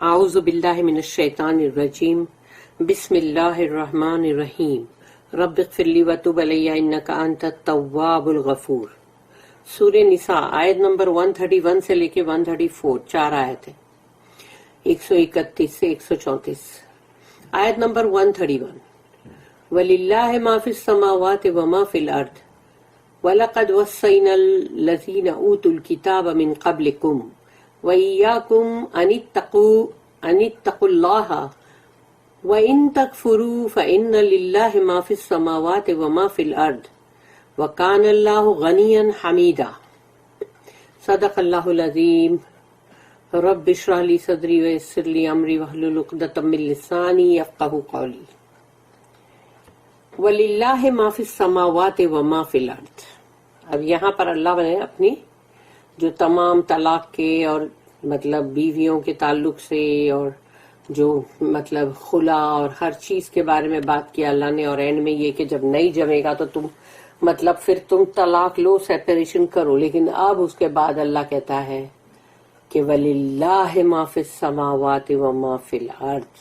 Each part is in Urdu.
اعوذ باللہ من الشیطان الرجیم بسم اللہ الرحمن الرحیم رب اغفر لی وتب علی انک انت التواب الغفور۔ سورہ نساء آیت نمبر 131 سے لے کے 134، 4 آیت ہے، 131 سے 134۔ آیت نمبر 131، وَلِلَّهِ مَا فِي السَّمَاوَاتِ وَمَا فِي الْأَرْضِ وَلَقَدْ وَصَّيْنَا الَّذِينَ أُوتُوا الْكِتَابَ مِنْ قَبْلِكُمْ وَإِيَّاكُمْ أَنِ اتَّقُوا اللَّهَ وَإِن تَكْفُرُوا فَإِنَّ لِلَّهِ مَا فِي السَّمَاوَاتِ وَمَا فِي الْأَرْضِ وَكَانَ اللَّهُ غَنِيًّا حَمِيدًا۔ صدق اللہ العظیم۔ رب اشرح لی صدری ویسر لی امری واحلل عقدۃ من لسانی یفقہوا قولی۔ وَلِلَّهِ مَا فِي السَّمَاوَاتِ وَمَا فِي الْأَرْضِ۔ اب یہاں پر اللہ نے اپنی جو تمام طلاق کے اور مطلب بیویوں کے تعلق سے اور جو مطلب خلا اور ہر چیز کے بارے میں بات کیا اللہ نے، اور اینڈ میں یہ کہ جب نہیں جمے گا تو تم مطلب پھر تم طلاق لو، سیپریشن کرو۔ لیکن اب اس کے بعد اللہ کہتا ہے کہ وَلِلَّهِ مَا فِي السَّمَاوَاتِ وَمَا فِي الْأَرْضِ،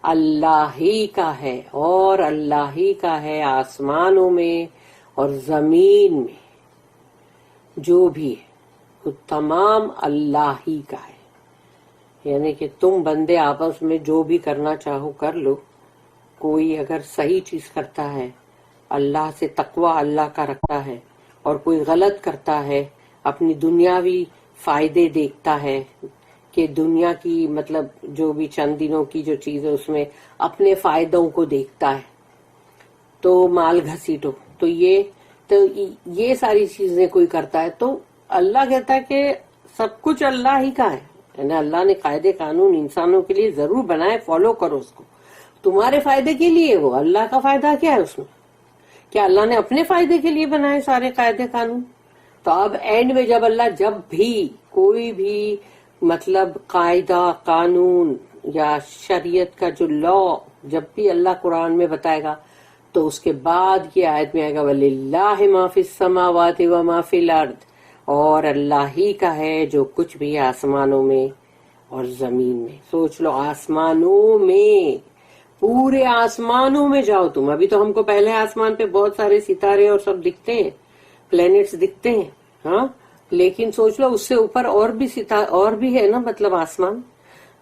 اللہ ہی کا ہے اور اللہ ہی کا ہے آسمانوں میں اور زمین میں جو بھی ہے وہ تمام اللہ ہی کا ہے۔ یعنی کہ تم بندے آپس میں جو بھی کرنا چاہو کر لو، کوئی اگر صحیح چیز کرتا ہے اللہ سے تقوی اللہ کا رکھتا ہے، اور کوئی غلط کرتا ہے اپنی دنیاوی فائدے دیکھتا ہے کہ دنیا کی مطلب جو بھی چند دنوں کی جو چیز ہے اس میں اپنے فائدوں کو دیکھتا ہے تو مال گھسیٹو، تو یہ ساری چیزیں کوئی کرتا ہے تو اللہ کہتا ہے کہ سب کچھ اللہ ہی کا ہے۔ یعنی اللہ نے قاعدے قانون انسانوں کے لیے ضرور بنائے، فالو کرو اس کو، تمہارے فائدے کے لیے۔ وہ اللہ کا فائدہ کیا ہے اس میں؟ کیا اللہ نے اپنے فائدے کے لیے بنائے سارے قاعدے قانون؟ تو اب اینڈ میں جب اللہ جب بھی کوئی بھی مطلب قاعدہ قانون یا شریعت کا جو لا جب بھی اللہ قرآن میں بتائے گا تو اس کے بعد کی آیت میں آئے گا وَلِلَّهِ مَا فِي السَّمَاوَاتِ وَمَا فِي الْأَرْضِ، اور اللہ ہی کا ہے جو کچھ بھی آسمانوں میں اور زمین میں۔ سوچ لو، آسمانوں میں، پورے آسمانوں میں جاؤ تم۔ ابھی تو ہم کو پہلے آسمان پہ بہت سارے ستارے اور سب دکھتے ہیں، پلینٹس دکھتے ہیں، ہاں، لیکن سوچ لو اس سے اوپر اور بھی اور بھی ہے نا، مطلب آسمان،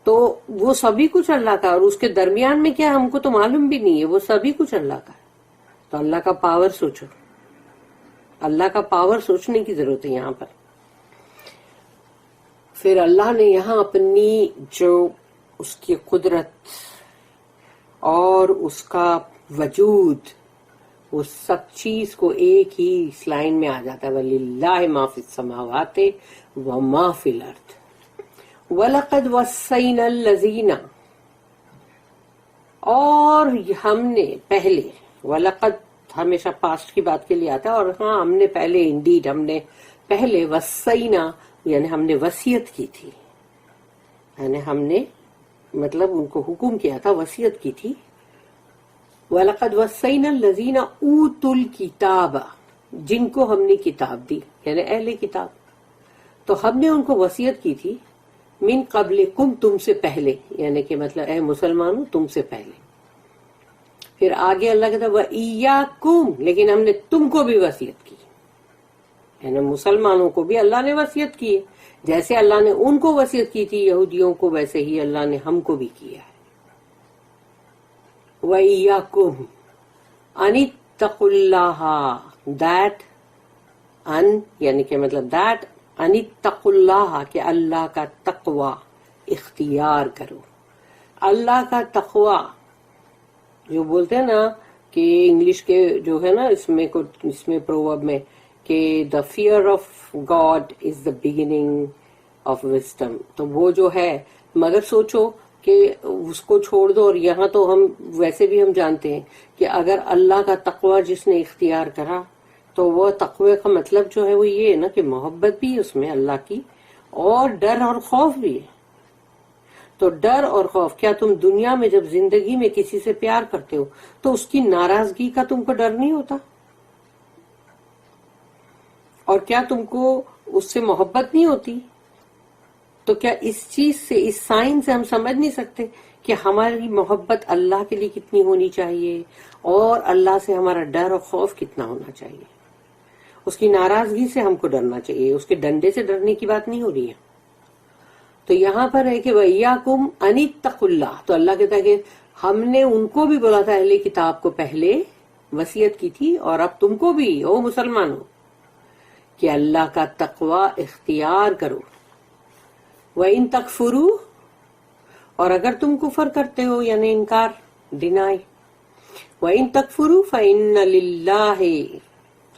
تو وہ سبھی کچھ اللہ کا، اور اس کے درمیان میں کیا ہم کو تو معلوم بھی نہیں ہے، وہ سبھی کچھ اللہ کا ہے۔ تو اللہ کا پاور سوچو، اللہ کا پاور سوچنے کی ضرورت ہے یہاں پر۔ پھر اللہ نے یہاں اپنی جو اس کی قدرت اور اس کا وجود، وہ سب چیز کو ایک ہی اس لائن میں آ جاتا ہے وَلِلَّهِ مَا فِي السَّمَاوَاتِ وَمَا فِي الْأَرْضِ وَلَقَدْ وَصَّيْنَا الَّذِينَ، اور ہم نے پہلے، وَلَقَدْ ہمیشہ پاسٹ کی بات کے لیے آتا ہے، اور ہاں ہم نے پہلے، انڈیڈ ہم نے پہلے وصینا، یعنی ہم نے وصیت کی تھی، یعنی ہم نے مطلب ان کو حکم کیا تھا، وصیت کی تھی۔ وَلَقَدْ وَصَّيْنَا الَّذِينَ أُوتُوا الْكِتَابَ، جن کو ہم نے کتاب دی، یعنی اہل کتاب، تو ہم نے ان کو وصیت کی تھی من قبلکم، تم سے پہلے، یعنی کہ مطلب اے مسلمانوں تم سے پہلے۔ پھر آگے اللہ کہتا ہے وَإِيَّاكُمْ، لیکن ہم نے تم کو بھی وصیت کی، یعنی مسلمانوں کو بھی اللہ نے وصیت کی ہے، جیسے اللہ نے ان کو وصیت کی تھی یہودیوں کو، ویسے ہی اللہ نے ہم کو بھی کیا ہے۔ وَإِيَّاكُمْ أَنِ اتَّقُوا اللَّهَ، دیٹ ان یعنی کہ مطلب دیٹ أَنِ اتَّقُوا اللَّهَ، کہ اللہ کا تقوی اختیار کرو۔ اللہ کا تقوی جو بولتے ہیں نا کہ انگلش کے جو ہے نا اس میں پروورب میں کہ the fear of God is the beginning of wisdom, تو وہ جو ہے، مگر سوچو کہ اس کو چھوڑ دو، اور یہاں تو ہم ویسے بھی ہم جانتے ہیں کہ اگر اللہ کا تقوی جس نے اختیار کرا تو وہ تقوی کا مطلب جو ہے وہ یہ ہے نا کہ محبت بھی ہے اس میں اللہ کی، اور ڈر اور خوف بھی ہے۔ تو ڈر اور خوف، کیا تم دنیا میں جب زندگی میں کسی سے پیار کرتے ہو تو اس کی ناراضگی کا تم کو ڈر نہیں ہوتا؟ اور کیا تم کو اس سے محبت نہیں ہوتی؟ تو کیا اس چیز سے، اس سائن سے ہم سمجھ نہیں سکتے کہ ہماری محبت اللہ کے لیے کتنی ہونی چاہیے اور اللہ سے ہمارا ڈر اور خوف کتنا ہونا چاہیے؟ اس کی ناراضگی سے ہم کو ڈرنا چاہیے، اس کے ڈنڈے سے ڈرنے کی بات نہیں ہو رہی ہے. تو یہاں پر ہے کہ وَإِيَّاكُمْ أَنِ اتَّقُوا اللَّهَ، تو اللہ کہتا ہے کہ ہم نے ان کو بھی بولا تھا، اہل کتاب کو پہلے وصیت کی تھی، اور اب تم کو بھی او مسلمانوں، کہ اللہ کا تقوی اختیار کرو. وَإِن تَكْفُرُوا، اور اگر تم کفر کرتے ہو یعنی انکار، ڈینائی، وَإِن تَكْفُرُوا فَإِنَّ لِلَّهِ،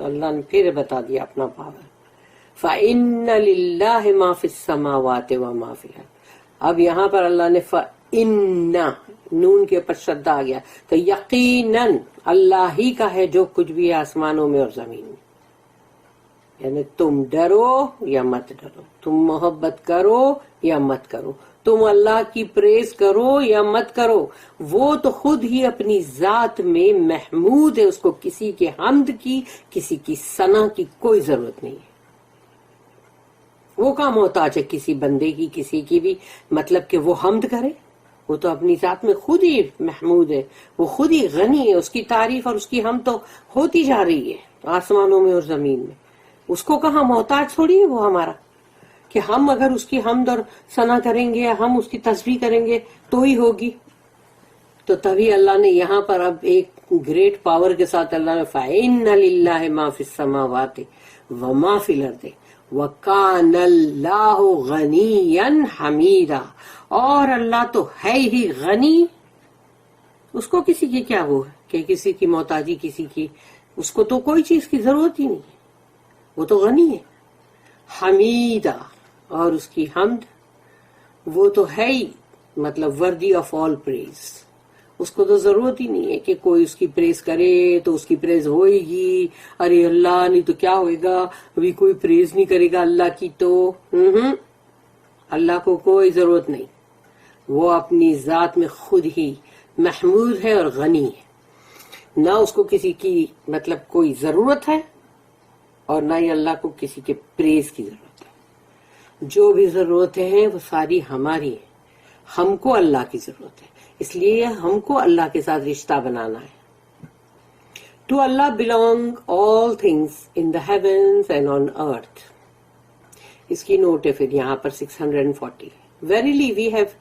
تو اللہ نے پھر بتا دیا اپنا پاور، فَإِنَّ لِلَّهِ مَا فِي السَّمَاوَاتِ وَمَا فِي الْأَرْضِ. اب یہاں پر اللہ نے فَإِنَّ، نون کے اوپر شد آ گیا، تو یقیناً اللہ ہی کا ہے جو کچھ بھی ہے آسمانوں میں اور زمین میں. یعنی تم ڈرو یا مت ڈرو، تم محبت کرو یا مت کرو، تم اللہ کی پریز کرو یا مت کرو، وہ تو خود ہی اپنی ذات میں محمود ہے، اس کو کسی کے حمد کی، کسی کی ثنا کی کوئی ضرورت نہیں ہے. وہ کا محتاج ہے کسی بندے کی، کسی کی بھی، مطلب کہ وہ حمد کرے؟ وہ تو اپنی ذات میں خود ہی محمود ہے، وہ خود ہی غنی ہے، اس کی تعریف اور اس کی حمد تو ہوتی جا رہی ہے آسمانوں میں اور زمین میں. اس کو کہاں محتاج تھوڑی ہے وہ ہمارا، کہ ہم اگر اس کی حمد اور ثنا کریں گے، ہم اس کی تسبیح کریں گے تو ہی ہوگی. تو تبھی اللہ نے یہاں پر اب ایک گریٹ پاور کے ساتھ اللہ نے فَإِنَّ لِلَّهِ مَا فِي السَّمَاوَاتِ وَمَا فِي الْأَرْضِ وَكَانَ اللَّهُ غَنِيًّا حَمِيدًا، اور اللہ تو ہے ہی غنی، اس کو کسی کی کیا وہ ہے کہ کسی کی محتاجی، کسی کی، اس کو تو کوئی چیز کی ضرورت ہی نہیں ہے، وہ تو غنی ہے. حمیدہ، اور اس کی حمد، وہ تو ہے ہی مطلب وردی آف آل پریز، اس کو تو ضرورت ہی نہیں ہے کہ کوئی اس کی پریز کرے تو اس کی پریز ہوئے گی. ارے اللہ نہیں تو کیا ہوئے گا، ابھی کوئی پریز نہیں کرے گا اللہ کی تو اللہ کو کوئی ضرورت نہیں، وہ اپنی ذات میں خود ہی محمود ہے اور غنی ہے، نہ اس کو کسی کی مطلب کوئی ضرورت ہے اور نہ ہی اللہ کو کسی کے پریز کی ضرورت ہے. جو بھی ضرورتیں ہیں وہ ساری ہماری ہیں، ہم کو اللہ کی ضرورت ہے، اس لیے ہم کو اللہ کے ساتھ رشتہ بنانا ہے. To Allah belong all things in the heavens and on earth. اس کی نوٹ ہے پھر یہاں پر 640. Verily we have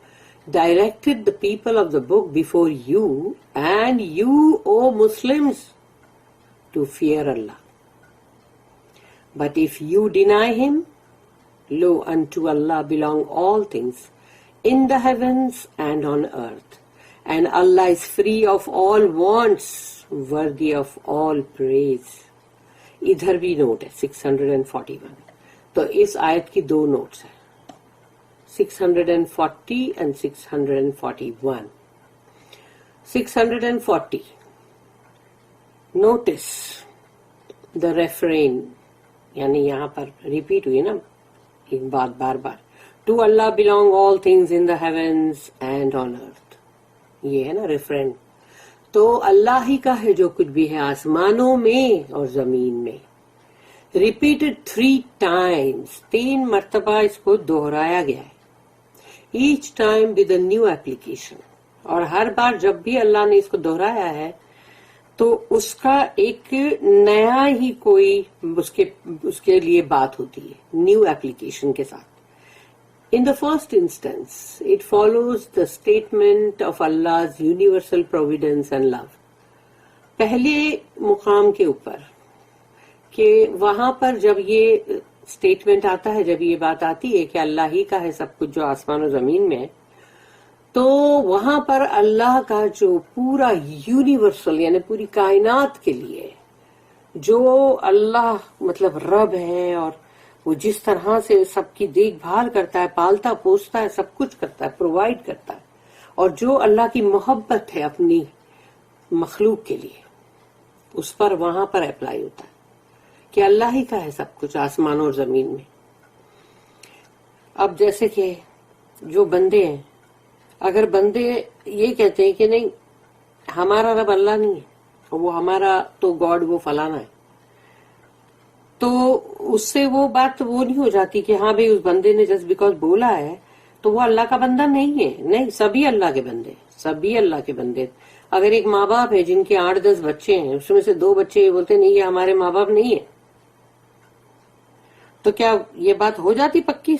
directed the people of the book before you and you, O Muslims, to fear Allah. But if you deny him, lo, unto Allah belong all things in the heavens and on earth, and Allah is free of all wants, worthy of all praise. ادھر بھی نوٹ ہے 641. تو اس آیت کی دو نوٹس ہیں 640 and 641. 640. Notice the refrain، یعنی یہاں پر ریپیٹ ہوئی نا ایک بات بار بار، to Allah belong all things in the heavens and on earth، یہ ہے نا ریفرین. تو اللہ ہی کا ہے جو کچھ بھی ہے آسمانوں میں اور زمین میں. ریپیٹڈ 3 times، 3 مرتبہ اس کو دہرایا گیا ہے، each time with a new application. اور ہر بار جب بھی اللہ نے اس کو دہرایا ہے تو اس کا ایک نیا ہی کوئی اس کے لیے بات ہوتی ہے نیو ایپلیکیشن کے ساتھ. In the first instance, it follows the statement of Allah's universal providence and love. پہلے مقام کے اوپر کہ وہاں پر جب یہ اسٹیٹمنٹ آتا ہے، جب یہ بات آتی ہے کہ اللہ ہی کا ہے سب کچھ جو آسمان و زمین میں، تو وہاں پر اللہ کا جو پورا یونیورسل یعنی پوری کائنات کے لیے جو اللہ مطلب رب ہے، اور وہ جس طرح سے سب کی دیکھ بھال کرتا ہے، پالتا پوستا ہے، سب کچھ کرتا ہے، پرووائڈ کرتا ہے، اور جو اللہ کی محبت ہے اپنی مخلوق کے لیے، اس پر وہاں پر اپلائی ہوتا ہے کہ اللہ ہی کا ہے سب کچھ آسمان اور زمین میں. اب جیسے کہ جو بندے ہیں، اگر بندے یہ کہتے ہیں کہ نہیں ہمارا رب اللہ نہیں ہے، وہ ہمارا تو گاڈ وہ فلانا ہے، تو اس سے وہ بات وہ نہیں ہو جاتی کہ ہاں بھئی اس بندے نے جسٹ بیکاز بولا ہے تو وہ اللہ کا بندہ نہیں ہے. نہیں، سبھی اللہ کے بندے، سبھی اللہ کے بندے. اگر ایک ماں باپ ہے جن کے 8-10 بچے ہیں، اس میں سے 2 بچے بولتے نہیں یہ ہمارے ماں باپ نہیں ہے، تو کیا یہ بات ہو جاتی پکی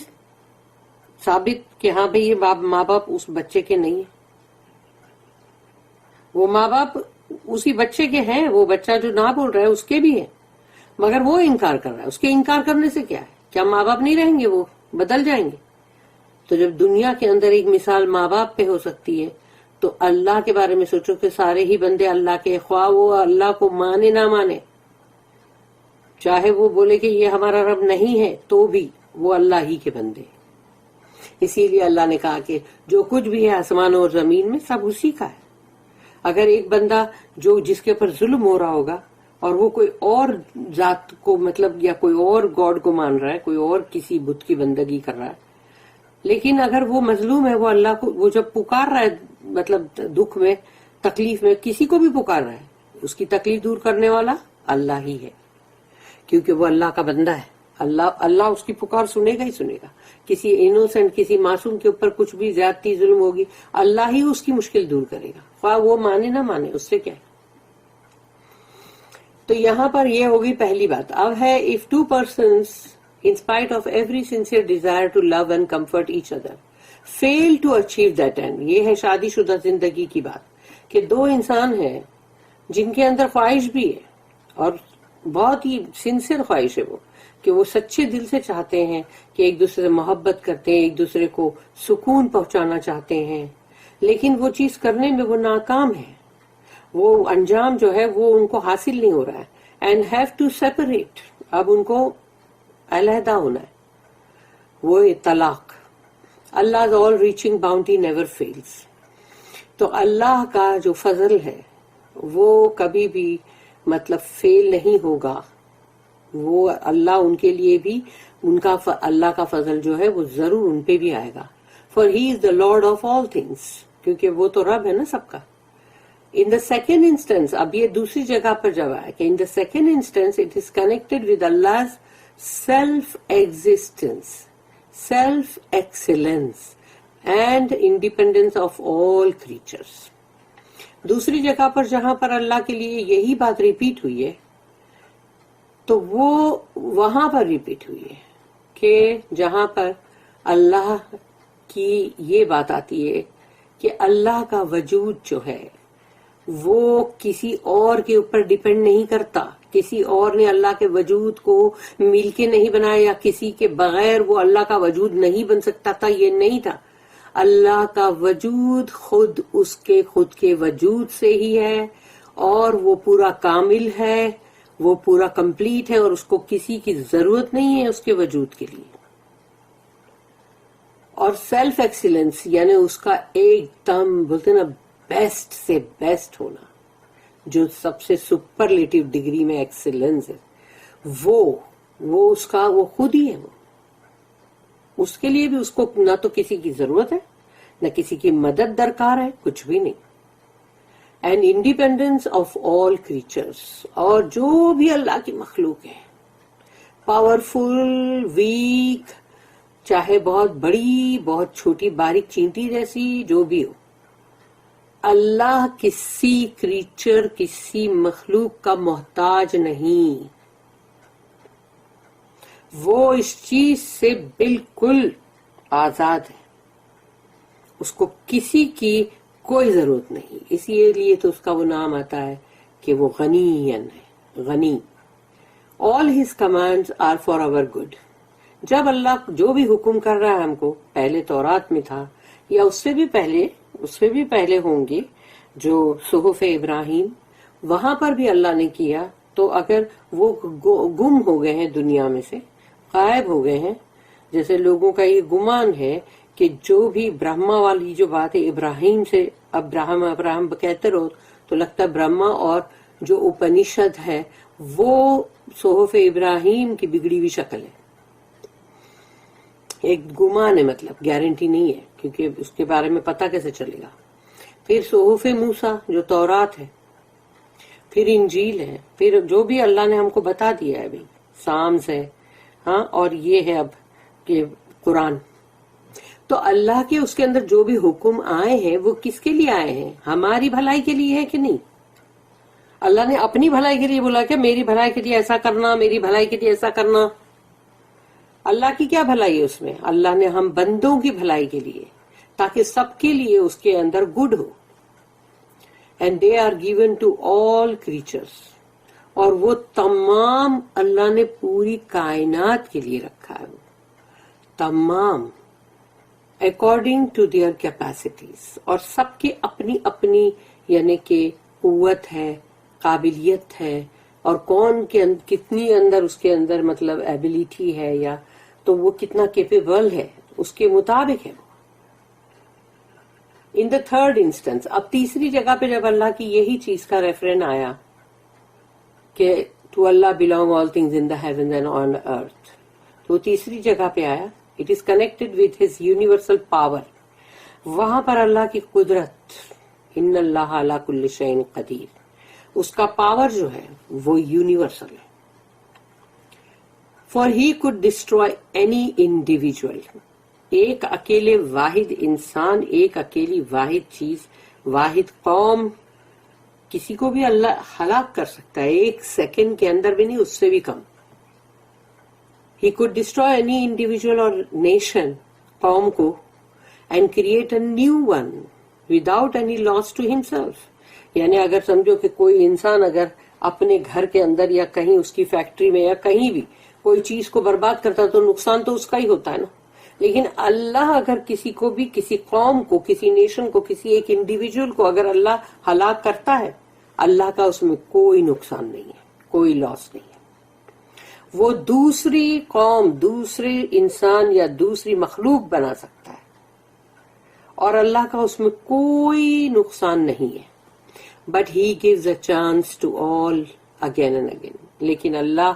ثابت کہ ہاں بھئی یہ ماں باپ اس بچے کے نہیں ہیں؟ وہ ماں باپ اسی بچے کے ہیں، وہ بچہ جو نہ بول رہا ہے اس کے بھی ہیں، مگر وہ انکار کر رہا ہے. اس کے انکار کرنے سے کیا ہے؟ کیا ماں باپ نہیں رہیں گے؟ وہ بدل جائیں گے. تو جب دنیا کے اندر ایک مثال ماں باپ پہ ہو سکتی ہے تو اللہ کے بارے میں سوچو کہ سارے ہی بندے اللہ کے، خواہ وہ اللہ کو مانے نہ مانے، چاہے وہ بولے کہ یہ ہمارا رب نہیں ہے تو بھی وہ اللہ ہی کے بندے. اسی لیے اللہ نے کہا کہ جو کچھ بھی ہے آسمان اور زمین میں سب اسی کا ہے. اگر ایک بندہ جو جس کے اوپر ظلم ہو رہا ہوگا اور وہ کوئی اور ذات کو مطلب یا کوئی اور گاڈ کو مان رہا ہے، کوئی اور کسی بت کی بندگی کر رہا ہے، لیکن اگر وہ مظلوم ہے، وہ اللہ کو، وہ جب پکار رہا ہے مطلب دکھ میں، تکلیف میں، کسی کو بھی پکار رہا ہے، اس کی تکلیف دور کرنے والا اللہ ہی ہے، کیونکہ وہ اللہ کا بندہ ہے. اللہ اس کی پکار سنے گا ہی سنے گا. کسی انوسنٹ، کسی معصوم کے اوپر کچھ بھی زیادتی ظلم ہوگی، اللہ ہی اس کی مشکل دور کرے گا، خواہ وہ مانے نہ مانے، اس سے کیا ہے. تو یہاں پر یہ ہوگی پہلی بات. اب ہے if 2 persons in spite of every sincere desire to love and comfort each other fail to achieve that end. یہ ہے شادی شدہ زندگی کی بات کہ 2 انسان ہیں جن کے اندر خواہش بھی ہے اور بہت ہی سنسیئر خواہش ہے وہ، کہ وہ سچے دل سے چاہتے ہیں کہ ایک دوسرے سے محبت کرتے ہیں، ایک دوسرے کو سکون پہنچانا چاہتے ہیں، لیکن وہ چیز کرنے میں وہ ناکام ہے، وہ انجام جو ہے وہ ان کو حاصل نہیں ہو رہا ہے. اینڈ ہیو ٹو سیپریٹ، اب ان کو علیحدہ ہونا ہے. وہ طلاق. اللہ آل ریچنگ باؤنٹی نیور فیلز. تو اللہ کا جو فضل ہے وہ کبھی بھی مطلب فیل نہیں ہوگا. وہ اللہ ان کے لیے بھی ان کا اللہ کا فضل جو ہے وہ ضرور ان پہ بھی آئے گا. For he is the lord of all things, کیونکہ وہ تو رب ہے نا سب کا. ان دا سیکنڈ انسٹنس، اب یہ دوسری جگہ پر جب آیا کہ in the second instance it is connected with Allah's self existence, self excellence and independence of all creatures. دوسری جگہ پر جہاں پر اللہ کے لیے یہی بات ریپیٹ ہوئی ہے تو وہ وہاں پر ریپیٹ ہوئی ہے کہ جہاں پر اللہ کی یہ بات آتی ہے کہ اللہ کا وجود جو ہے وہ کسی اور کے اوپر ڈیپینڈ نہیں کرتا. کسی اور نے اللہ کے وجود کو مل کے نہیں بنایا، یا کسی کے بغیر وہ اللہ کا وجود نہیں بن سکتا تھا، یہ نہیں تھا. اللہ کا وجود خود کے وجود سے ہی ہے، اور وہ پورا کامل ہے، وہ پورا کمپلیٹ ہے، اور اس کو کسی کی ضرورت نہیں ہے اس کے وجود کے لیے. اور سیلف ایکسیلنس یعنی اس کا ایک دم بولتے نا بیسٹ سے بیسٹ ہونا، جو سب سے سپرلیٹو ڈگری میں ایکسیلنس ہے، وہ اس کا وہ خود ہی ہے. وہ اس کے لیے بھی اس کو نہ تو کسی کی ضرورت ہے، نہ کسی کی مدد درکار ہے، کچھ بھی نہیں. And independence of all creatures, اور جو بھی اللہ کی مخلوق ہے، پاورفل، ویک، چاہے بہت بڑی، بہت چھوٹی، باریک چینٹی جیسی، جو بھی ہو، اللہ کسی کریچر، کسی مخلوق کا محتاج نہیں. وہ اس چیز سے بالکل آزاد ہے، اس کو کسی کی کوئی ضرورت نہیں. اسی لیے تو اس کا وہ نام آتا ہے کہ وہ غنی ہے، غنی. All his commands are for our good. جب اللہ جو بھی حکم کر رہا ہے ہم کو، پہلے تورات میں تھا یا اس سے بھی پہلے ہوں گے جو صحف ابراہیم، وہاں پر بھی اللہ نے کیا. تو اگر وہ گم ہو گئے ہیں، دنیا میں سے غائب ہو گئے ہیں، جیسے لوگوں کا یہ گمان ہے کہ جو بھی برہما والی جو بات ہے ابراہیم سے، ابراہم کہتے رہو تو لگتا ہے برہما اور جو اپنیشد ہے وہ صحف ابراہیم کی بگڑی ہوئی شکل ہے. ایک گمان ہے، مطلب گارنٹی نہیں ہے، کیونکہ اس کے بارے میں پتہ کیسے چلے گا. پھر صحف موسیٰ جو تورات ہے، پھر انجیل ہے، پھر جو بھی اللہ نے ہم کو بتا دیا ہے. سامس ہے، ہاں، اور یہ ہے اب کہ قرآن. تو اللہ کے اس کے اندر جو بھی حکم آئے ہیں وہ کس کے لیے آئے ہیں؟ ہماری بھلائی کے لیے ہے کہ نہیں؟ اللہ نے اپنی بھلائی کے لیے بولا کہ میری بھلائی کے لیے ایسا کرنا، میری بھلائی کے لیے ایسا کرنا. اللہ کی کیا بھلائی ہے اس میں؟ اللہ نے ہم بندوں کی بھلائی کے لیے، تاکہ سب کے لیے اس کے اندر گڈ ہو. And they are given to all creatures, اور وہ تمام اللہ نے پوری کائنات کے لیے رکھا ہے، تمام اکارڈنگ ٹو دیئر کیپیسٹیز، اور سب کی اپنی اپنی یعنی کہ قوت ہے، قابلیت ہے، اور کون کے کتنی اندر اس کے اندر مطلب ایبیلٹی ہے، یا تو وہ کتنا کیپیبل ہے اس کے مطابق ہے. ان دا تھرڈ انسٹنس، اب تیسری جگہ پہ جب اللہ کی یہی چیز کا ریفرن آیا کہ to Allah belong all things in the heavens and on earth, تو تیسری جگہ پہ آیا it is connected with his universal power. وہاں پر اللہ کی قدرت، ان اللہ علی کل شیء قدیر، اس کا پاور جو ہے وہ یونیورسل ہے. For he could destroy any individual, ایک اکیلے واحد انسان، ایک اکیلی واحد چیز، واحد قوم، کسی کو بھی اللہ ہلاک کر سکتا ہے ایک سیکنڈ کے اندر بھی نہیں، اس سے بھی کم. He could destroy any individual or nation، قوم کو، and create a new one without any loss to himself. یعنی اگر سمجھو کہ کوئی انسان اگر اپنے گھر کے اندر یا کہیں اس کی فیکٹری میں یا کہیں بھی کوئی چیز کو برباد کرتا تو نقصان تو اس کا ہی ہوتا ہے نا. لیکن اللہ اگر کسی کو بھی، کسی قوم کو، کسی نیشن کو، کسی ایک انڈیویجول کو اگر اللہ ہلاک کرتا ہے، اللہ کا اس میں کوئی نقصان نہیں ہے، کوئی لاس نہیں ہے. وہ دوسری قوم، دوسرے انسان یا دوسری مخلوق بنا سکتا ہے، اور اللہ کا اس میں کوئی نقصان نہیں ہے. But he gives a chance to all again and again. لیکن اللہ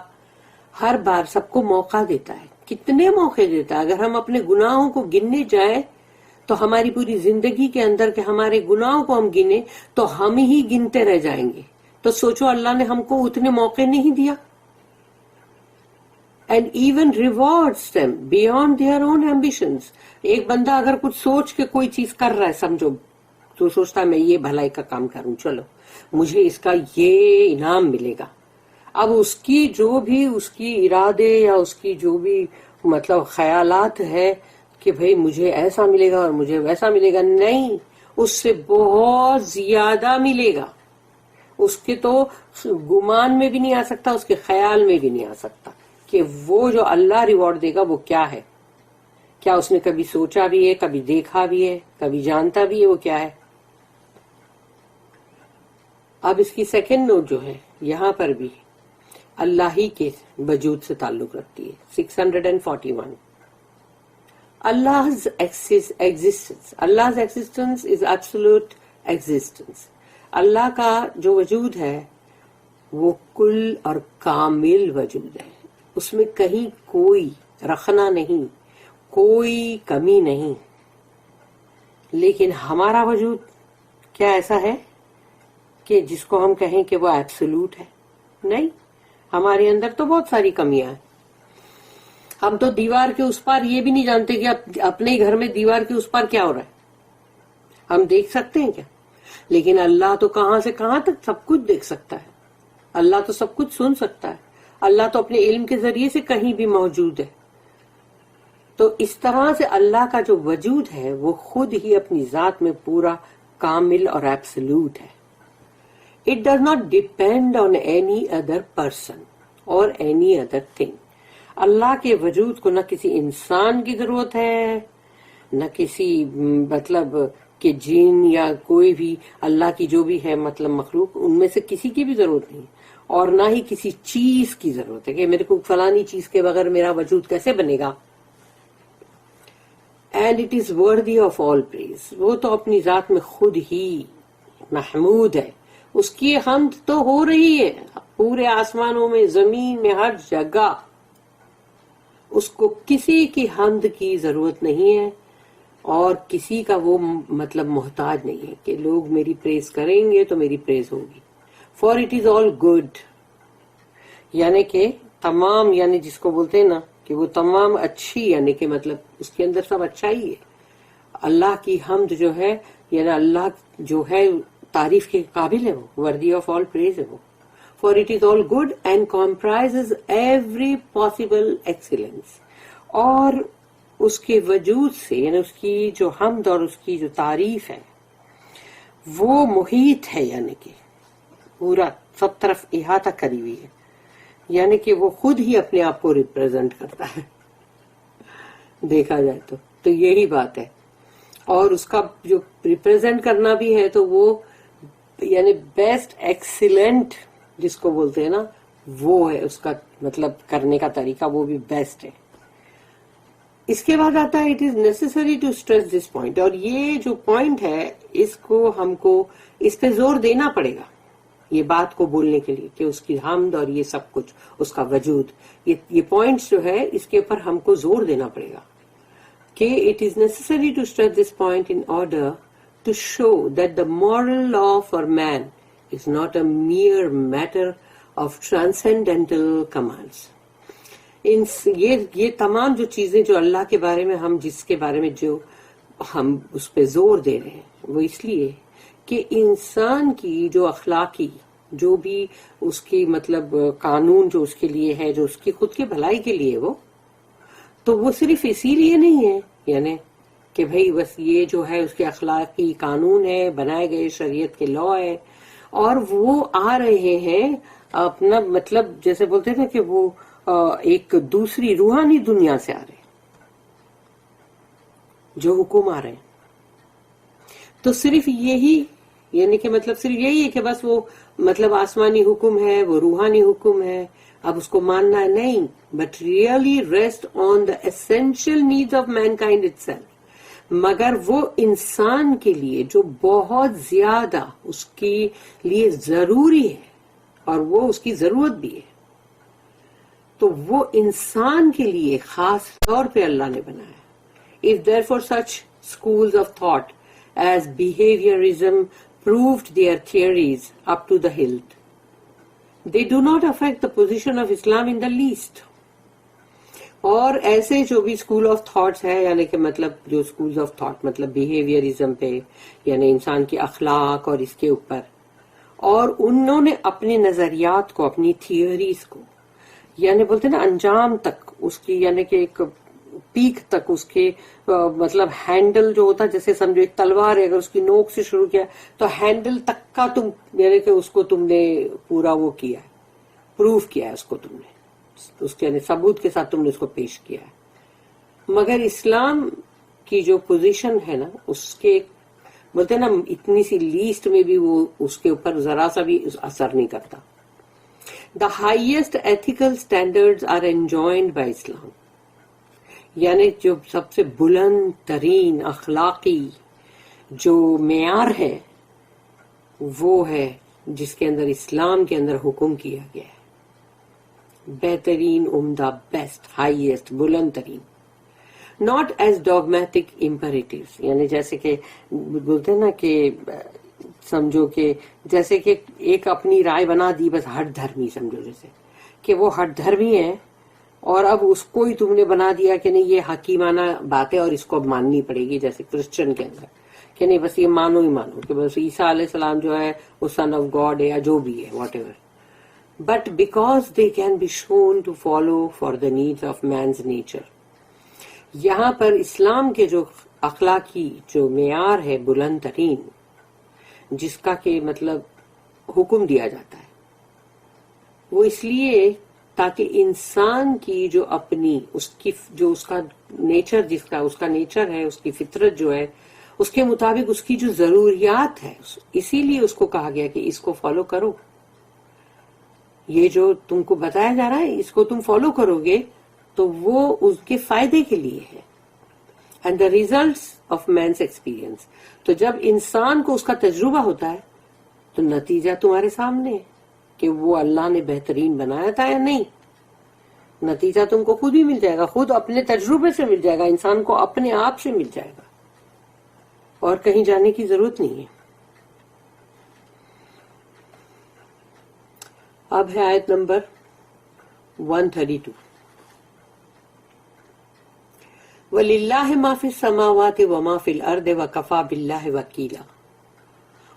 ہر بار سب کو موقع دیتا ہے. کتنے موقع دیتا ہے؟ اگر ہم اپنے گناہوں کو گننے جائیں تو ہماری پوری زندگی کے اندر کہ ہمارے گناہوں کو ہم گنے تو ہم ہی گنتے رہ جائیں گے. تو سوچو اللہ نے ہم کو اتنے موقع نہیں دیا. And even rewards them beyond their own ambitions. ایک بندہ اگر کچھ سوچ کے کوئی چیز کر رہا ہے، سمجھو تو سوچتا ہے میں یہ بھلائی کا کام کروں، چلو مجھے اس کا یہ انعام ملے گا. اب اس کی جو بھی اس کی ارادے یا اس کی جو بھی مطلب خیالات ہے کہ بھئی مجھے ایسا ملے گا اور مجھے ویسا ملے گا، نہیں، اس سے بہت زیادہ ملے گا. اس کے تو گمان میں بھی نہیں آ سکتا، اس کے خیال میں بھی نہیں آ سکتا کہ وہ جو اللہ ریوارڈ دے گا وہ کیا ہے. کیا اس نے کبھی سوچا بھی ہے، کبھی دیکھا بھی ہے، کبھی جانتا بھی ہے وہ کیا ہے. اب اس کی سیکنڈ نوٹ جو ہے یہاں پر بھی اللہ ہی کے وجود سے تعلق رکھتی ہے. 641 Allah's existence. Allah's existence is absolute existence. اللہ کا جو وجود ہے وہ کل اور کامل وجود ہے. اس میں کہیں کوئی رخنا نہیں، کوئی کمی نہیں. لیکن ہمارا وجود کیا ایسا ہے کہ جس کو ہم کہیں کہ وہ ایبسولوٹ ہے؟ نہیں، ہمارے اندر تو بہت ساری کمیاں ہیں. ہم تو دیوار کے اس پار یہ بھی نہیں جانتے کہ اپنے گھر میں دیوار کے اس پار کیا ہو رہا ہے. ہم دیکھ سکتے ہیں کیا؟ لیکن اللہ تو کہاں سے کہاں تک سب کچھ دیکھ سکتا ہے. اللہ تو سب کچھ سن سکتا ہے. اللہ تو اپنے علم کے ذریعے سے کہیں بھی موجود ہے. تو اس طرح سے اللہ کا جو وجود ہے وہ خود ہی اپنی ذات میں پورا کامل اور ایبسولوٹ ہے. It does not depend on any other person or any other thing. اللہ کے وجود کو نہ کسی انسان کی ضرورت ہے، نہ کسی مطلب کہ جن یا کوئی بھی اللہ کی جو بھی ہے مطلب مخلوق، ان میں سے کسی کی بھی ضرورت نہیں، اور نہ ہی کسی چیز کی ضرورت ہے کہ میرے کو فلانی چیز کے بغیر میرا وجود کیسے بنے گا. And it is worthy of all praise. وہ تو اپنی ذات میں خود ہی محمود ہے. اس کی حمد تو ہو رہی ہے پورے آسمانوں میں، زمین میں، ہر جگہ. اس کو کسی کی حمد کی ضرورت نہیں ہے اور کسی کا وہ مطلب محتاج نہیں ہے کہ لوگ میری پریز کریں گے تو میری پریز ہوگی. For it is all good. یعنی کہ تمام یعنی جس کو بولتے ہیں نا کہ وہ تمام اچھی یعنی کہ مطلب اس کے اندر سب اچھا ہی ہے. اللہ کی حمد جو ہے یعنی اللہ جو ہے تعریف کے قابل ہے, وہ worthy of all praise ہے وہ. For it is all good and comprises every possible excellence. اور اس کے وجود سے یعنی اس کی جو حمد اور اس کی جو تعریف ہے وہ محیط ہے, یعنی کہ پورا سب طرف احاطہ کری ہوئی ہے, یعنی کہ وہ خود ہی اپنے آپ کو ریپرزینٹ کرتا ہے دیکھا جائے تو یہی بات ہے. اور اس کا جو ریپرزینٹ کرنا بھی ہے تو وہ یعنی بیسٹ ایکسیلنٹ جس کو بولتے ہیں نا وہ ہے اس کا مطلب کرنے کا طریقہ, وہ بھی بیسٹ ہے. اس کے بعد آتا ہے it is necessary to stress this point, اور یہ جو پوائنٹ ہے اس کو ہم کو اس پہ زور دینا پڑے گا یہ بات کو بولنے کے لیے کہ اس کی حمد اور یہ سب کچھ اس کا وجود, یہ پوائنٹس جو ہے اس کے اوپر ہم کو زور دینا پڑے گا کہ it is necessary to stress this point in order to show that the moral law for man is not a mere matter of transcendental commands. یہ تمام جو چیزیں جو اللہ کے بارے میں ہم جس کے بارے میں جو ہم اس پہ زور دے رہے ہیں وہ اس لیے کہ انسان کی جو اخلاقی جو بھی اس کی مطلب قانون جو اس کے لیے ہے جو اس کی خود کی بھلائی کے لیے وہ تو وہ صرف اسی لیے نہیں ہے یعنی کہ بھئی بس یہ جو ہے اس کے اخلاقی قانون ہے بنائے گئے شریعت کے لا ہے اور وہ آ رہے ہیں اپنا مطلب جیسے بولتے تھے کہ وہ ایک دوسری روحانی دنیا سے آ رہے ہیں جو حکم آ رہے ہیں تو صرف یہی یعنی کہ مطلب صرف یہی ہے کہ بس وہ مطلب آسمانی حکم ہے وہ روحانی حکم ہے اب اس کو ماننا ہے نہیں but really rest on the essential needs of mankind itself مگر وہ انسان کے لیے جو بہت زیادہ اس کے لیے ضروری ہے اور وہ اس کی ضرورت بھی ہے تو وہ انسان کے لیے خاص طور پہ اللہ نے بنایا. If therefore such schools of thought as behaviorism proved their theories up to the hilt, they do not affect the position of Islam in the least. اور ایسے جو بھی اسکول آف تھاٹس ہے یعنی کہ مطلب جو اسکولز آف تھاٹ مطلب بیہیویئرزم پہ یعنی انسان کی اخلاق اور اس کے اوپر اور انہوں نے اپنے نظریات کو اپنی تھیوریز کو یعنی بولتے نا انجام تک اس کی یعنی کہ ایک پیک تک اس کے مطلب ہینڈل جو ہوتا جیسے سمجھو ایک تلوار ہے اگر اس کی نوک سے شروع کیا تو ہینڈل تک کا تم یعنی کہ اس کو تم نے پورا وہ کیا ہے پروف کیا ہے اس کو تم نے اس کے یعنی ثبوت کے ساتھ تم نے اس کو پیش کیا ہے مگر اسلام کی جو پوزیشن ہے نا اس کے بولتے نا اتنی سی لیسٹ میں بھی وہ اس کے اوپر ذرا سا بھی اثر نہیں کرتا. The highest ethical standards are enjoined by Islam. یعنی جو سب سے بلند ترین اخلاقی جو معیار ہے وہ ہے جس کے اندر اسلام کے اندر حکم کیا گیا ہے بہترین عمدہ بیسٹ ہائیسٹ بلند ترین ناٹ ایز ڈوگمیٹک امپیریٹیوز یعنی جیسے کہ بولتے ہیں نا کہ سمجھو کہ جیسے کہ ایک اپنی رائے بنا دی بس ہٹ دھرمی سمجھو جیسے کہ وہ ہٹ دھرمی ہے اور اب اس کو ہی تم نے بنا دیا کہ نہیں یہ حکیمانہ بات ہے اور اس کو اب ماننی پڑے گی جیسے کرسچن کے اندر کہ نہیں بس یہ مانو ہی مانو کہ بس عیسیٰ علیہ السلام جو ہے وہ سن آف گاڈ ہے یا جو بھی ہے what ever but because they can be shown to follow for the needs of man's nature. یہاں پر اسلام کے جو اخلاقی جو معیار ہے بلند ترین جس کا کہ مطلب حکم دیا جاتا ہے وہ اس لیے تاکہ انسان کی جو اپنی اس کی جو اس کا نیچر جس کا اس کا نیچر ہے اس کی فطرت جو ہے اس کے مطابق اس کی جو ضروریات ہے اسی لیے اس کو کہا گیا کہ اس کو فالو کرو یہ جو تم کو بتایا جا رہا ہے اس کو تم فالو کرو گے تو وہ اس کے فائدے کے لیے ہے and the results of means experience تو جب انسان کو اس کا تجربہ ہوتا ہے تو نتیجہ تمہارے سامنے ہے کہ وہ اللہ نے بہترین بنایا تھا یا نہیں نتیجہ تم کو خود ہی مل جائے گا خود اپنے تجربے سے مل جائے گا انسان کو اپنے آپ سے مل جائے گا اور کہیں جانے کی ضرورت نہیں ہے. اب ہے آیت نمبر 132. وَلِلَّهِ مَا فِي السَّمَاوَاتِ وَمَا فِي الْأَرْضِ وَكَفَى بِاللَّهِ وَكِيلًا.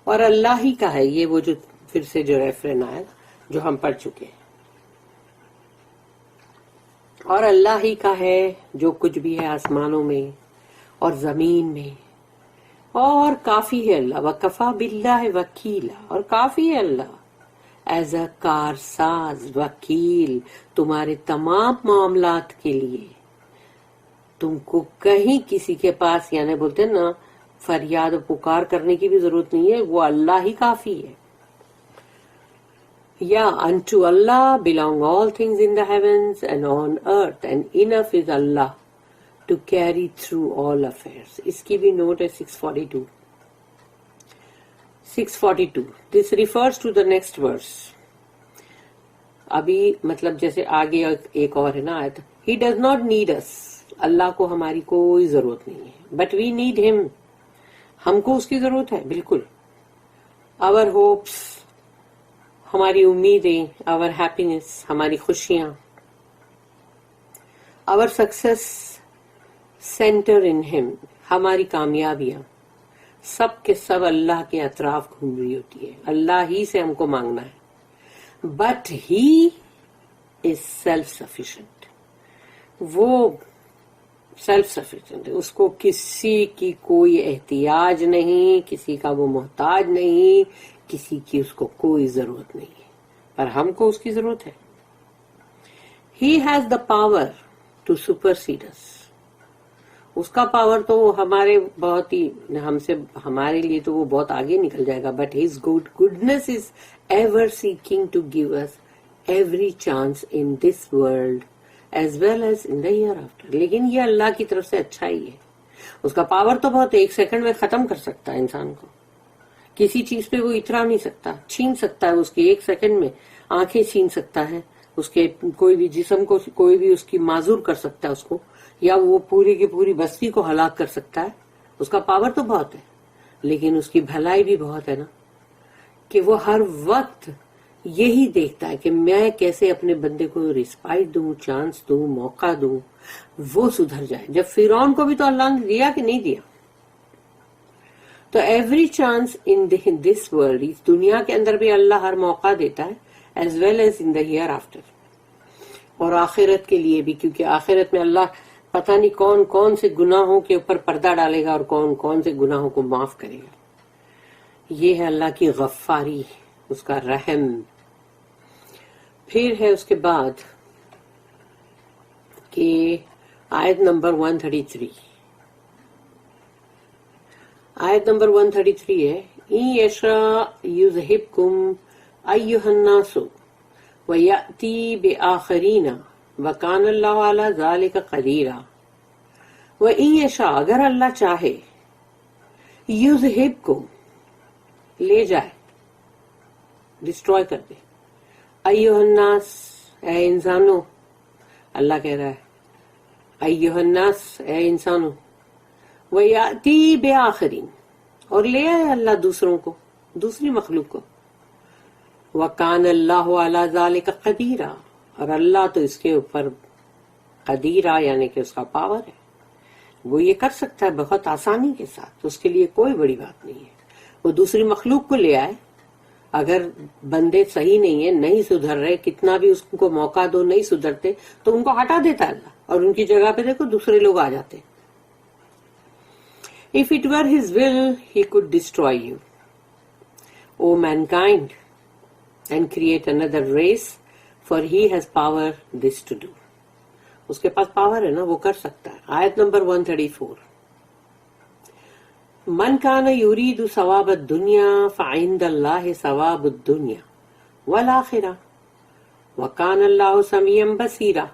اور اللہ ہی کا ہے، یہ وہ جو پھر سے جو ریفرن آیا جو ہم پڑھ چکے ہیں، اور اللہ ہی کا ہے جو کچھ بھی ہے آسمانوں میں اور زمین میں، اور کافی ہے اللہ. وَكَفَى بِاللَّهِ وَكِيلًا، اور کافی ہے اللہ ایز اے کارساز، وکیل تمہارے تمام معاملات کے لیے. تم کو کہیں کسی کے پاس یعنی بولتے ہیں نا فریاد و پکار کرنے کی بھی ضرورت نہیں ہے، وہ اللہ ہی کافی ہے. یا unto Allah belong all things in the heavens and on earth and enough is Allah to carry through all affairs. اس کی بھی نوٹ ہے 642. 642. This refers to the next verse. ابھی مطلب جیسے آگے ایک اور ہے نا آیت، He does not need us. اللہ کو ہماری کوئی ضرورت نہیں ہے. But we need him. ہم کو اس کی ضرورت ہے بالکل. Our hopes، ہماری امیدیں، our happiness، ہماری خوشیاں، our success center in him، ہماری کامیابیاں سب کے سب اللہ کے اطراف گھوم رہی ہوتی ہے. اللہ ہی سے ہم کو مانگنا ہے. But he is self sufficient, وہ سیلف سفیشینٹ ہے، اس کو کسی کی کوئی احتیاج نہیں، کسی کا وہ محتاج نہیں، کسی کی اس کو کوئی ضرورت نہیں ہے، پر ہم کو اس کی ضرورت ہے. He has the power to supersede us. اس کا پاور تو ہمارے بہت ہی ہمارے لیے تو وہ بہت آگے نکل جائے گا. But his goodness is ever seeking to give us every chance in this world as well as in the hereafter. لیکن یہ اللہ کی طرف سے اچھا ہی ہے. اس کا پاور تو بہت، ایک سیکنڈ میں ختم کر سکتا ہے انسان کو. کسی چیز پہ وہ اترا نہیں سکتا، چھین سکتا ہے اس کی ایک سیکنڈ میں، آنکھیں چھین سکتا ہے اس کے، کوئی بھی جسم کو کوئی بھی اس کی معذور کر سکتا ہے اس کو، یا وہ پوری کی پوری بستی کو ہلاک کر سکتا ہے. اس کا پاور تو بہت ہے، لیکن اس کی بھلائی بھی بہت ہے نا، کہ وہ ہر وقت یہی دیکھتا ہے کہ میں کیسے اپنے بندے کو رسپائٹ دوں، چانس دوں، موقع دوں، وہ سدھر جائے. جب فرعون کو بھی تو اللہ نے دیا کہ نہیں دیا. تو every chance in this world, اس دنیا کے اندر بھی اللہ ہر موقع دیتا ہے، as well as in the hereafter, اور آخرت کے لیے بھی، کیونکہ آخرت میں اللہ پتہ نہیں کون کون سے گناہوں کے اوپر پردہ ڈالے گا اور کون کون سے گناہوں کو معاف کرے گا. یہ ہے اللہ کی غفاری، اس کا رحم. پھر ہے اس کے بعد کہ آیت نمبر 133. آیت نمبر 133 ہے اِن یشاء یذہبکم ایھا الناس ویأتی بآخرین وکان اللہ علی ذلک قدیرا. وَإِن یشاء، اگر اللہ چاہے، یذہبکم، لے جائے، ڈسٹروائے کر دے، ایھا الناس، اے انسانوں. اللہ کہہ رہا ہے ایھا الناس، اے انسانوں. وَيَأْتِي بِآخَرِينَ، اور لے آئے اللہ دوسروں کو، دوسری مخلوق کو. وَكَانَ اللَّهُ عَلَى ذَلِكَ قَدِيرًا، اور اللہ تو اس کے اوپر قدیرہ یعنی کہ اس کا پاور ہے، وہ یہ کر سکتا ہے بہت آسانی کے ساتھ. اس کے لیے کوئی بڑی بات نہیں ہے. وہ دوسری مخلوق کو لے آئے. اگر بندے صحیح نہیں ہیں، نہیں سدھر رہے، کتنا بھی اس کو موقع دو نہیں سدھرتے، تو ان کو ہٹا دیتا ہے اللہ، اور ان کی جگہ پہ دیکھو دوسرے لوگ آ جاتے ہیں. If it were his will, he could destroy you, O mankind, and create another race, for he has power this to do. اس کے پاس پاور ہے نا، وہ کر سکتا ہے. آیت نمبر 134. من کان یرید ثواب الدنیا فعند اللہ ثواب الدنیا والآخرہ وکان اللہ سمیعا بصیرا.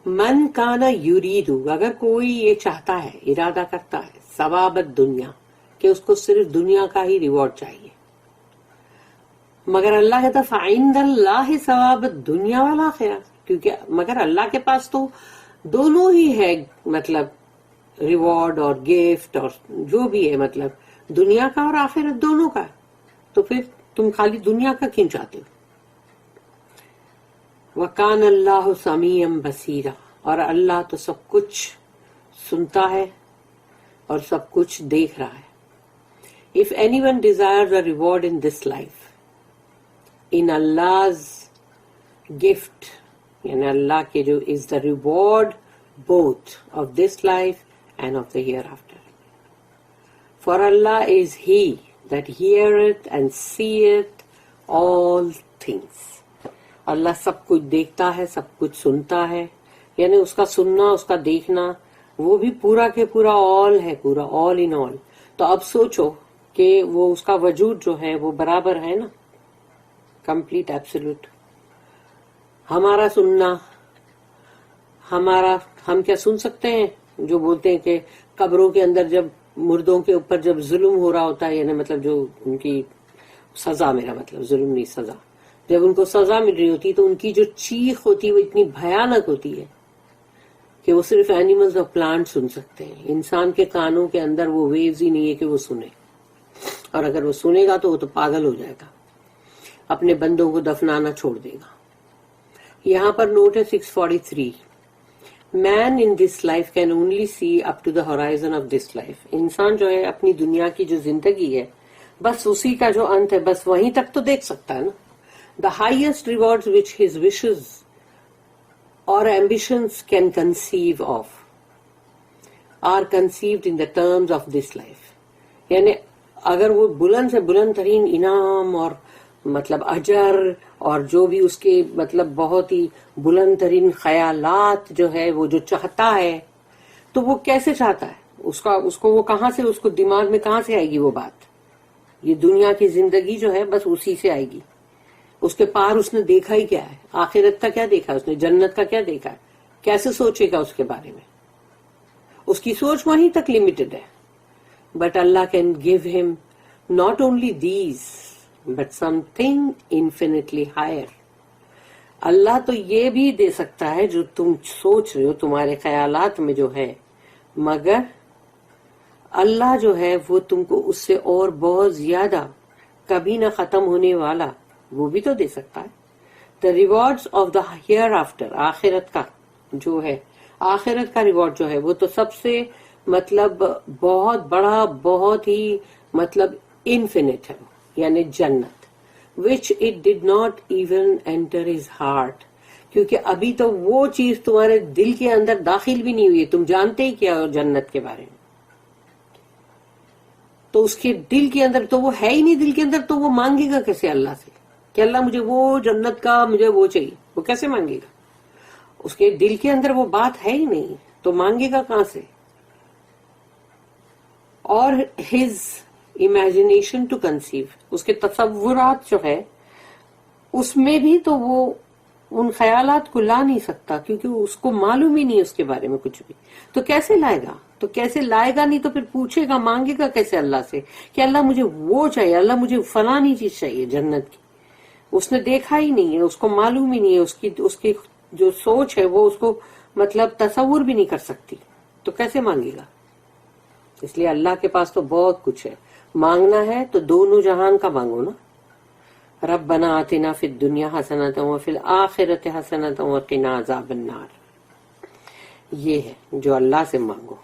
من کانا یریدو، اگر کوئی یہ چاہتا ہے، ارادہ کرتا ہے، ثواب الدنیا، کہ اس کو صرف دنیا کا ہی ریوارڈ چاہیے، مگر اللہ کہتا فعند اللہ ثواب الدنیا والآخرہ، کیونکہ مگر اللہ کے پاس تو دونوں ہی ہے، مطلب ریوارڈ اور گفٹ اور جو بھی ہے، مطلب دنیا کا اور آخرت دونوں کا. تو پھر تم خالی دنیا کا کیوں چاہتے ہو؟ وَكَانَ اللَّهُ سَمِيعًا بَصِيرًا، اور اللہ تو سب کچھ سنتا ہے اور سب کچھ دیکھ رہا ہے. If anyone desires a reward in this life, in Allah's gift, یعنی اللہ کے جو is the reward both of this life and of the hereafter. For Allah is He that heareth and seeth all things. اللہ سب کچھ دیکھتا ہے، سب کچھ سنتا ہے، یعنی اس کا سننا، اس کا دیکھنا وہ بھی پورا کے پورا all ہے، پورا all in all. تو اب سوچو کہ وہ اس کا وجود جو ہے وہ برابر ہے نا، کمپلیٹ ایبسولوٹ. ہمارا سننا، ہم کیا سن سکتے ہیں جو بولتے ہیں کہ قبروں کے اندر جب مردوں کے اوپر جب ظلم ہو رہا ہوتا ہے، یعنی مطلب جو ان کی سزا، میرا مطلب ظلم نہیں سزا، جب ان کو سزا مل رہی ہوتی تو ان کی جو چیخ ہوتی ہے وہ اتنی بھیانک ہوتی ہے کہ وہ صرف اینیملز اور پلانٹ سن سکتے ہیں. انسان کے کانوں کے اندر وہ ویوز ہی نہیں ہے کہ وہ سنے، اور اگر وہ سنے گا تو وہ تو پاگل ہو جائے گا، اپنے بندوں کو دفنانا چھوڑ دے گا. یہاں پر نوٹ ہے 643. Man in this life can only see up to the horizon of this life. انسان جو ہے اپنی دنیا کی جو زندگی ہے بس اسی کا جو انت ہے بس وہیں تک تو دیکھ سکتا ہے نا. The highest rewards which his wishes اور ambitions can conceive of are conceived in the terms of this life. یعنی اگر وہ بلند سے بلند ترین انعام اور مطلب اجر اور جو بھی اس کے مطلب بہت ہی بلند ترین خیالات جو ہے وہ جو چاہتا ہے تو وہ کیسے چاہتا ہے، اس کو وہ کہاں سے، اس کو دماغ میں کہاں سے آئے گی وہ بات. یہ دنیا کی زندگی جو ہے بس اسی سے آئے گی. اس کے پار اس نے دیکھا ہی کیا ہے، آخرت کا کیا دیکھا، اس نے جنت کا کیا دیکھا ہے، کیسے سوچے گا اس کے بارے میں. اس کی سوچ وہیں تک لمیٹڈ ہے. بٹ اللہ کین گیو ہم not only these but something infinitely higher. Allah تو یہ بھی دے سکتا ہے جو تم سوچ رہے ہو تمہارے خیالات میں جو ہے، مگر اللہ جو ہے وہ تم کو اس سے اور بہت زیادہ کبھی نہ ختم ہونے والا وہ بھی تو دے سکتا ہے. The rewards of the hereafter, آخرت کا جو ہے، آخرت کا ریوارڈ جو ہے وہ تو سب سے مطلب بہت بڑا، بہت ہی مطلب انفینٹ ہے، یعنی جنت. Which it did not even enter his heart, کیونکہ ابھی تو وہ چیز تمہارے دل کے اندر داخل بھی نہیں ہوئی. تم جانتے ہی کیا ہو جنت کے بارے میں، تو اس کے دل کے اندر تو وہ ہے ہی نہیں. دل کے اندر تو وہ مانگے گا کیسے اللہ سے کہ اللہ مجھے وہ جنت کا مجھے وہ چاہیے؟ وہ کیسے مانگے گا؟ اس کے دل کے اندر وہ بات ہے ہی نہیں، تو مانگے گا کہاں سے؟ اور ہز امیجنیشن ٹو کنسیو، اس کے تصورات جو ہے اس میں بھی تو وہ ان خیالات کو لا نہیں سکتا، کیونکہ اس کو معلوم ہی نہیں اس کے بارے میں کچھ بھی. تو کیسے لائے گا؟ تو کیسے لائے گا؟ نہیں تو پھر پوچھے گا، مانگے گا کیسے اللہ سے کہ اللہ مجھے وہ چاہیے، اللہ مجھے فلانی چیز چاہیے جنت کی. اس نے دیکھا ہی نہیں ہے، اس کو معلوم ہی نہیں ہے، اس کی جو سوچ ہے وہ اس کو مطلب تصور بھی نہیں کر سکتی، تو کیسے مانگے گا؟ اس لیے اللہ کے پاس تو بہت کچھ ہے. مانگنا ہے تو دونوں جہان کا مانگو نا. ربنا آتنا فی الدنیا حسنۃ وفی الآخرۃ حسنۃ وقنا عذاب النار. یہ ہے جو اللہ سے مانگو.